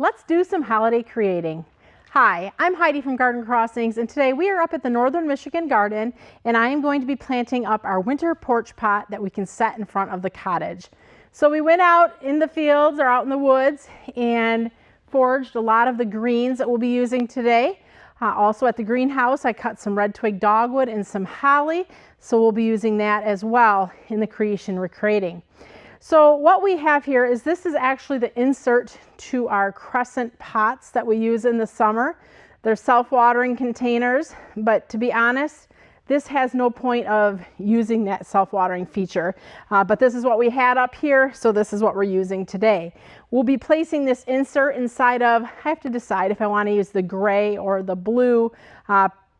Let's do some holiday creating. Hi, I'm Heidi from Garden Crossings, and today we are up at the Northern Michigan Garden, and I am going to be planting up our winter porch pot that we can set in front of the cottage. So we went out in the fields or out in the woods and foraged a lot of the greens that we'll be using today. Also at the greenhouse, I cut some red twig dogwood and some holly, so we'll be using that as well in the creation we're creating. So what we have here is this is actually the insert to our crescent pots that we use in the summer. They're self-watering containers, but to be honest, this has no point of using that self-watering feature. But this is what we had up here, so this is what we're using today. We'll be placing this insert inside of, I have to decide if I want to use the gray or the blue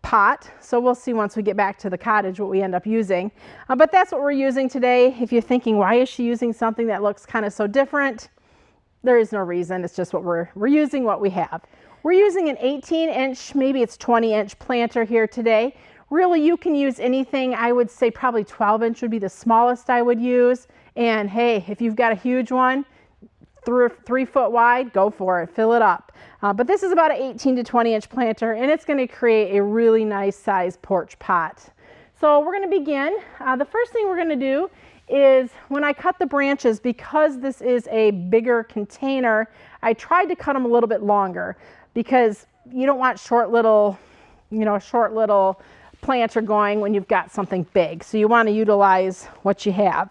pot, so we'll see once we get back to the cottage what we end up using. But that's what we're using today. If you're thinking, why is she using something that looks kind of so different? There is no reason. It's just what we're using what we have. We're using an 18-inch, maybe it's 20-inch planter here today. Really, you can use anything. I would say probably 12-inch would be the smallest I would use. And hey, if you've got a huge one, 3 foot wide, go for it, fill it up. But this is about an 18 to 20-inch planter, and it's going to create a really nice size porch pot. So we're going to begin. The first thing we're going to do is when I cut the branches, because this is a bigger container, I tried to cut them a little bit longer because you don't want short little planter going when you've got something big. So you want to utilize what you have.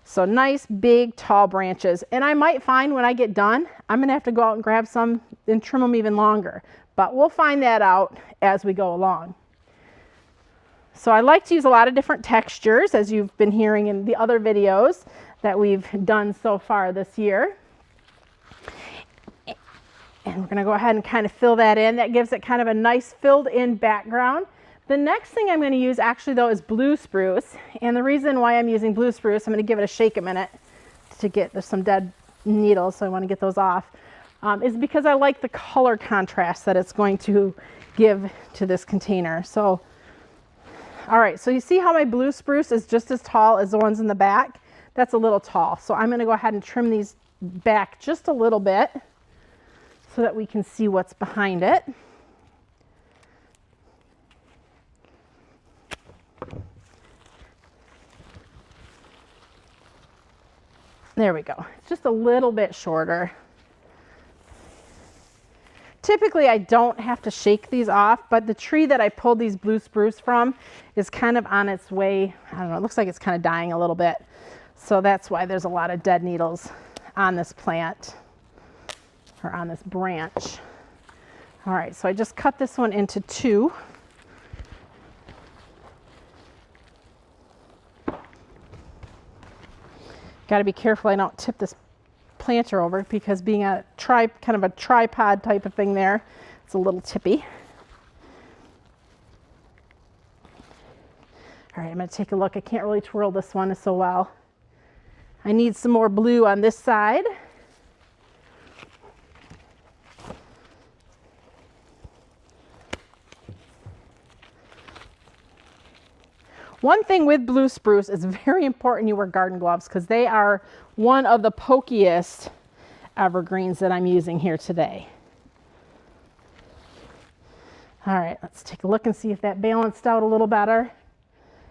So nice, big, tall branches. And I might find when I get done, I'm going to have to go out and grab some and trim them even longer. But we'll find that out as we go along. So I like to use a lot of different textures, as you've been hearing in the other videos that we've done so far this year. And we're going to go ahead and kind of fill that in. That gives it kind of a nice filled in background. The next thing I'm going to use actually though is blue spruce, and the reason why I'm using blue spruce, I'm going to give it a shake a minute to get, there's some dead needles, so I want to get those off, is because I like the color contrast that it's going to give to this container. So, all right, so you see how my blue spruce is just as tall as the ones in the back? That's a little tall, so I'm going to go ahead and trim these back just a little bit so that we can see what's behind it. There we go. It's just a little bit shorter. Typically, I don't have to shake these off, but the tree that I pulled these blue spruce from is kind of on its way. I don't know, it looks like it's kind of dying a little bit. So that's why there's a lot of dead needles on this plant or on this branch. All right, so I just cut this one into 2. Got to be careful I don't tip this planter over because being a kind of a tripod type of thing there, it's a little tippy. All right, I'm going to take a look. I can't really twirl this one so well. I need some more blue on this side. One thing with blue spruce is very important you wear garden gloves because they are one of the pokiest evergreens that I'm using here today. All right, let's take a look and see if that balanced out a little better.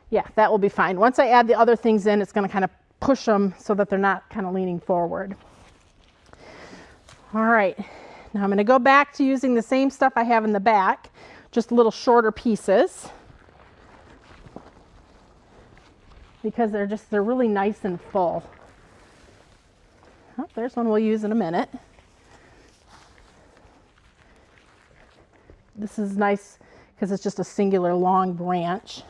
Yeah, that will be fine. Once I add the other things in, it's going to kind of push them so that they're not kind of leaning forward. All right, now I'm going to go back to using the same stuff I have in the back, just a little shorter pieces, because they're really nice and full. Oh, there's one we'll use in a minute. This is nice because it's just a singular long branch.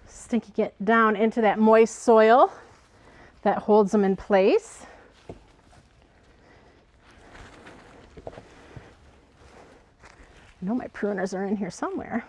Stinking it down into that moist soil that holds them in place. I know my pruners are in here somewhere.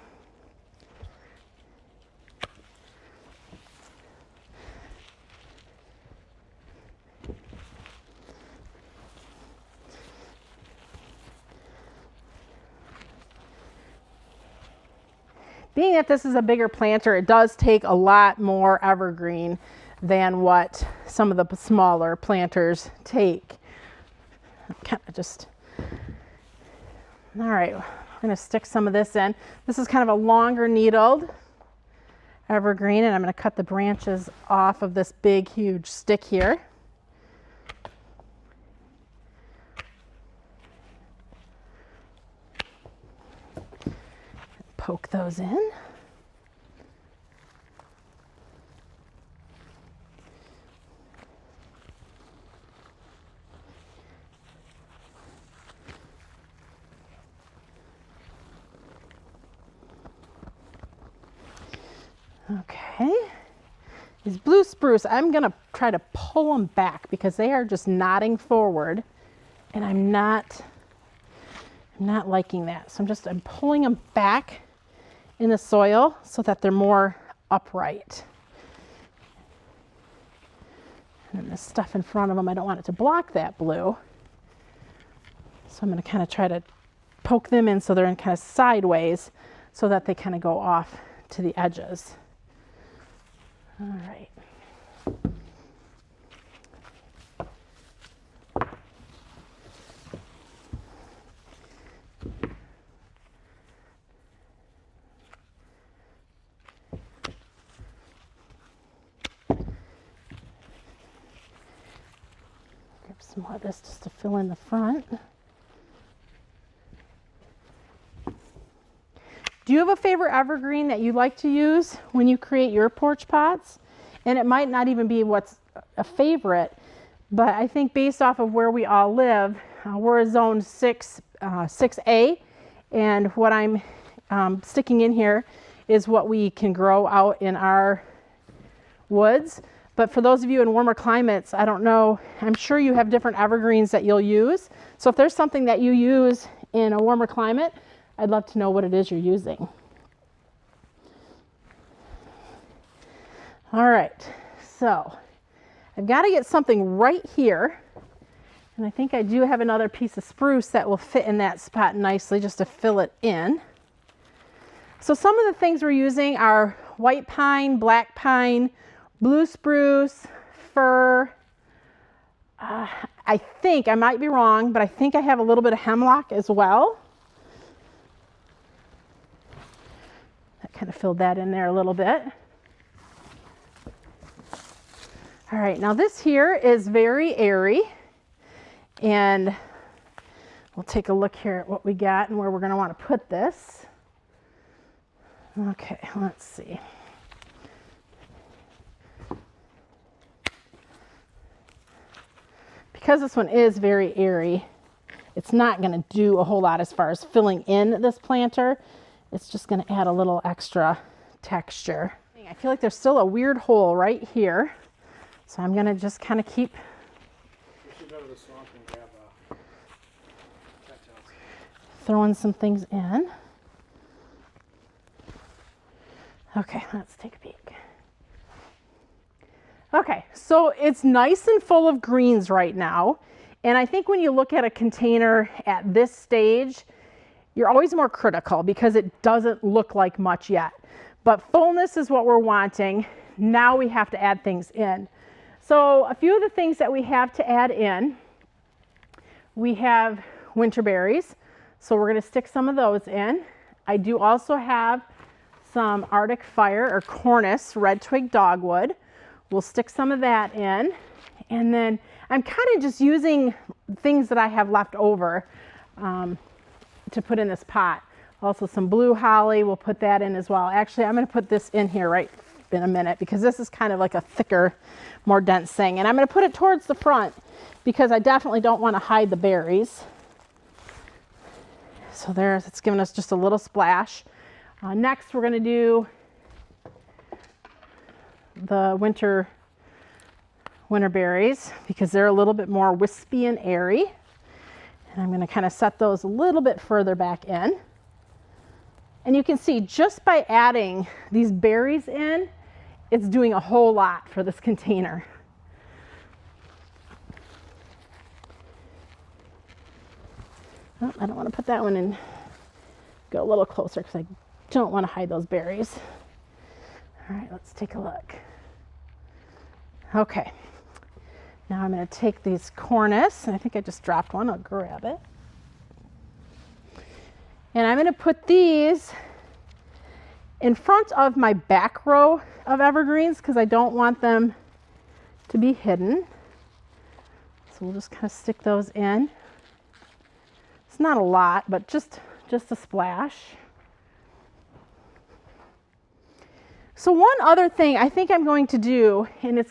Being that this is a bigger planter, it does take a lot more evergreen than what some of the smaller planters take. Kind of just, all right, we're gonna stick some of this in. This is kind of a longer needled evergreen, and I'm gonna cut the branches off of this big, huge stick here. Poke those in. Okay, these blue spruce, I'm gonna try to pull them back because they are just nodding forward, and I'm not liking that. So I'm pulling them back in the soil so that they're more upright. And then this stuff in front of them, I don't want it to block that blue. So I'm gonna kind of try to poke them in so they're in kind of sideways so that they kind of go off to the edges. All right. Grab some more of this just to fill in the front. Do you have a favorite evergreen that you like to use when you create your porch pots? And it might not even be what's a favorite, but I think based off of where we all live, we're a zone 6A, and what I'm sticking in here is what we can grow out in our woods. But for those of you in warmer climates, I don't know, I'm sure you have different evergreens that you'll use. So if there's something that you use in a warmer climate, I'd love to know what it is you're using. All right, so I've got to get something right here. And I think I do have another piece of spruce that will fit in that spot nicely just to fill it in. So some of the things we're using are white pine, black pine, blue spruce, fir. I think, I might be wrong, but I think I have a little bit of hemlock as well. Kind of filled that in there a little bit. All right, now this here is very airy, and we'll take a look here at what we got and where we're going to want to put this. Okay, let's see. Because this one is very airy, it's not going to do a whole lot as far as filling in this planter. It's just going to add a little extra texture. I feel like there's still a weird hole right here. So I'm going to just kind of keep throwing some things in. Okay, let's take a peek. Okay, so it's nice and full of greens right now. And I think when you look at a container at this stage, you're always more critical because it doesn't look like much yet. But fullness is what we're wanting. Now we have to add things in. So a few of the things that we have to add in, we have winter berries. So we're going to stick some of those in. I do also have some Arctic Fire or Cornus red twig dogwood. We'll stick some of that in. And then I'm kind of just using things that I have left over to put in this pot. Also some blue holly, we'll put that in as well. Actually, I'm going to put this in here right in a minute because this is kind of like a thicker, more dense thing. And I'm going to put it towards the front because I definitely don't want to hide the berries. So there's, it's giving us just a little splash. Next, we're going to do the winter berries because they're a little bit more wispy and airy. And I'm going to kind of set those a little bit further back in. And you can see just by adding these berries in, it's doing a whole lot for this container. Oh, I don't want to put that one in. Go a little closer because I Don't want to hide those berries. All right, let's take a look. Okay, now I'm going to take these cornus, and I think I just dropped one. I'll grab it. And I'm going to put these in front of my back row of evergreens because I don't want them to be hidden. So we'll just kind of stick those in. It's not a lot, but just a splash. So one other thing I think I'm going to do, and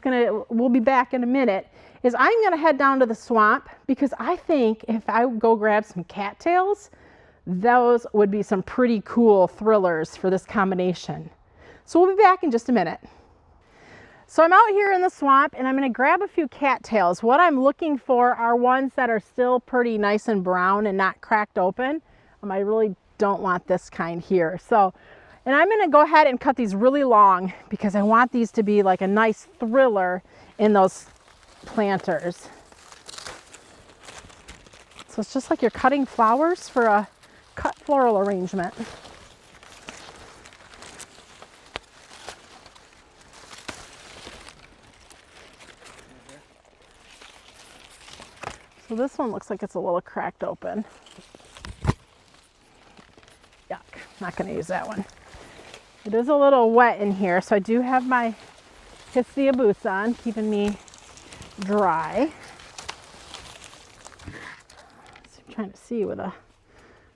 we'll be back in a minute, is I'm going to head down to the swamp because I think if I go grab some cattails, those would be some pretty cool thrillers for this combination. So we'll be back in just a minute. So I'm out here in the swamp and I'm going to grab a few cattails. What I'm looking for are ones that are still pretty nice and brown and not cracked open. I really don't want this kind here. And I'm going to go ahead and cut these really long because I want these to be like a nice thriller in those planters. So it's just like you're cutting flowers for a cut floral arrangement. So this one looks like it's a little cracked open. Yuck, not going to use that one. It is a little wet in here, so I do have my Hestia boots on, keeping me dry. So I'm trying to see where the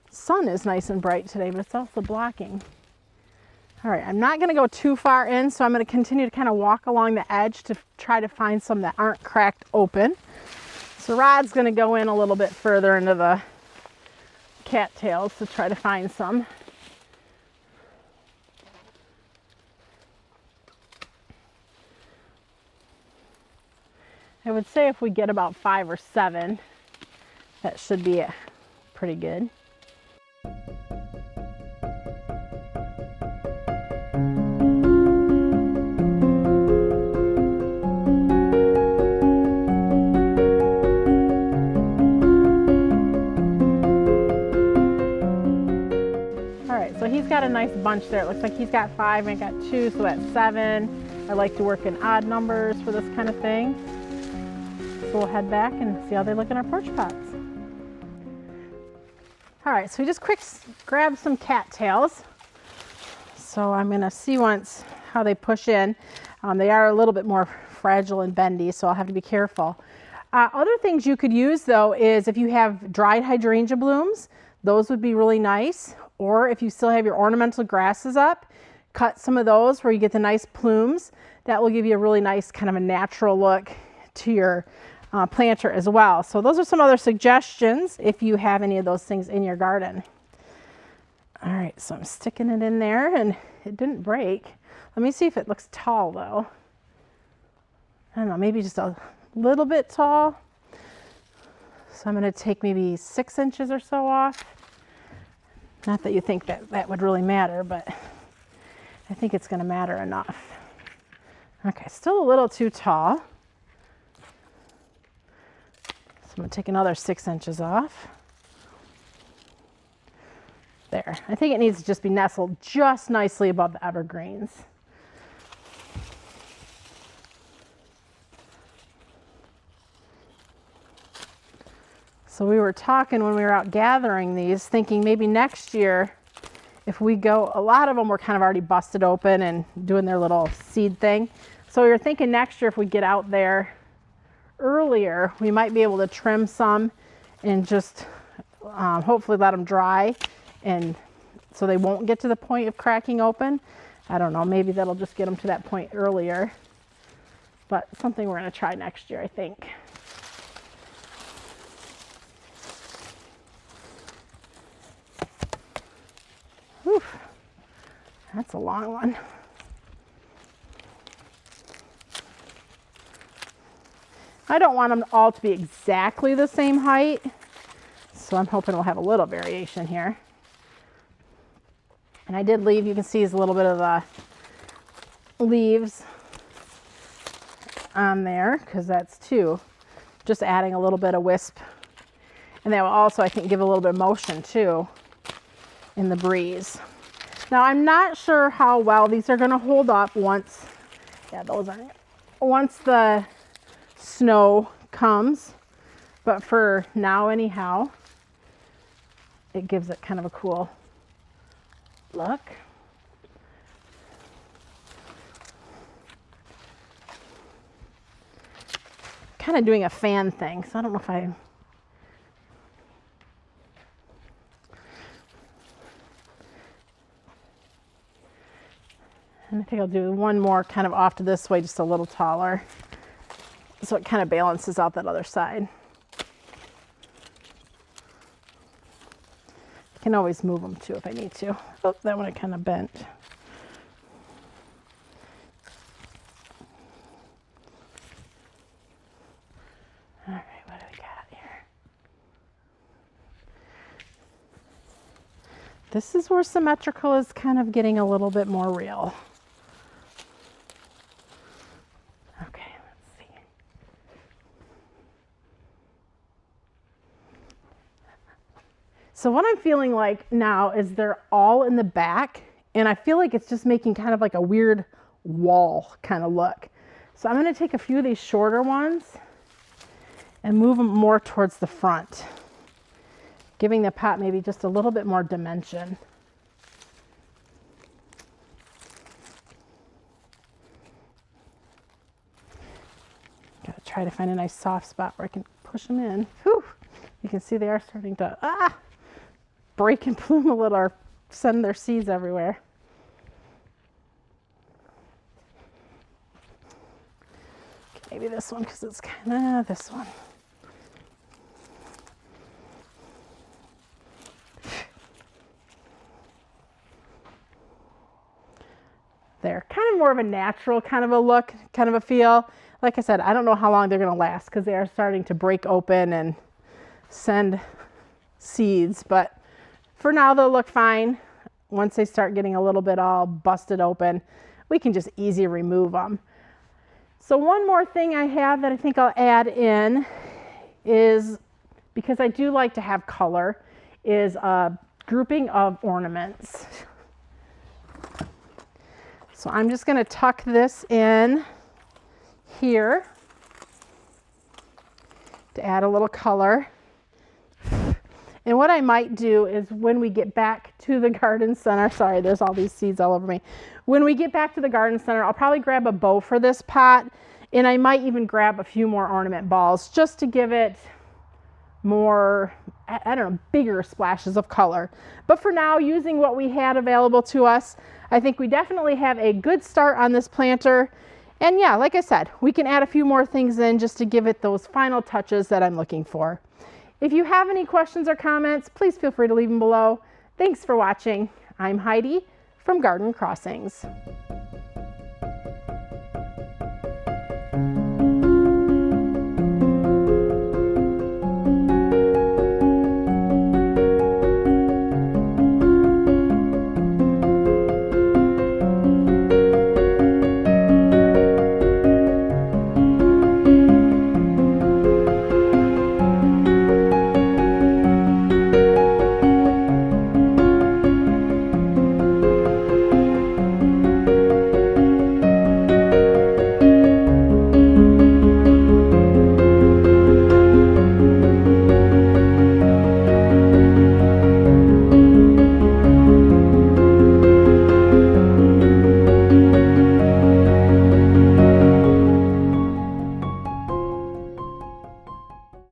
sun is nice and bright today, but it's also blocking. All right, I'm not going to go too far in, so I'm going to continue to kind of walk along the edge to try to find some that aren't cracked open. So Rod's going to go in a little bit further into the cattails to try to find some. I would say if we get about 5 or 7, that should be pretty good. He's got a nice bunch there. It looks like he's got 5 and I got 2, so that's 7. I like to work in odd numbers for this kind of thing. So we'll head back and see how they look in our porch pots. All right, so we just quick grab some cattails. So I'm gonna see once how they push in. They are a little bit more fragile and bendy, so I'll have to be careful. Other things you could use though is if you have dried hydrangea blooms, those would be really nice. Or if you still have your ornamental grasses up, cut some of those where you get the nice plumes. That will give you a really nice kind of a natural look to your planter as well. So those are some other suggestions if you have any of those things in your garden. All right, so I'm sticking it in there and it didn't break. Let me see if it looks tall though. I don't know, maybe just a little bit tall. So I'm going to take maybe 6 inches or so off. Not that you think that would really matter, but I think it's going to matter enough. Okay, still a little too tall. So I'm going to take another 6 inches off. There. I think it needs to just be nestled just nicely above the evergreens. So we were talking when we were out gathering these, thinking maybe next year, if we go, a lot of them were kind of already busted open and doing their little seed thing. So we were thinking next year if we get out there earlier, we might be able to trim some and just hopefully let them dry, and so they won't get to the point of cracking open. I don't know, maybe that'll just get them to that point earlier, but something we're going to try next year, I think. Whew, that's a long one. I don't want them all to be exactly the same height, so I'm hoping we'll have a little variation here. And I did leave, you can see, is a little bit of the leaves on there because that's too, just adding a little bit of wisp. And that will also, I think, give a little bit of motion too in the breeze. Now I'm not sure how well these are going to hold up once, yeah, those aren't, once the snow comes, but for now anyhow, it gives it kind of a cool look. Kind of doing a fan thing, so I don't know if I, and I think I'll do one more kind of off to this way, just a little taller, so it kind of balances out that other side. I can always move them too if I need to. Oh, that one I kind of bent. All right, what do we got here? This is where symmetrical is kind of getting a little bit more real. Okay, let's see. So what I'm feeling like now is they're all in the back, and I feel like it's just making kind of like a weird wall kind of look. So I'm going to take a few of these shorter ones and move them more towards the front, giving the pot maybe just a little bit more dimension. Gotta try to find a nice soft spot where I can push them in. Whew. You can see they are starting to break and bloom a little, or send their seeds everywhere. Okay, maybe this one, because it's kind of this one. They're kind of more of a natural kind of a look, kind of a feel. Like I said, I don't know how long they're going to last because they are starting to break open and send seeds, but for now they'll look fine. Once they start getting a little bit all busted open, we can just easily remove them. So one more thing I have that I think I'll add in is, because I do like to have color, is a grouping of ornaments. So I'm just going to tuck this in here to add a little color. And what I might do is, when we get back to the garden center, sorry, there's all these seeds all over me. When we get back to the garden center, I'll probably grab a bow for this pot, and I might even grab a few more ornament balls just to give it more, I don't know, bigger splashes of color. But for now, using what we had available to us, I think we definitely have a good start on this planter. And yeah, like I said, we can add a few more things in just to give it those final touches that I'm looking for. If you have any questions or comments, please feel free to leave them below. Thanks for watching. I'm Heidi from Garden Crossings.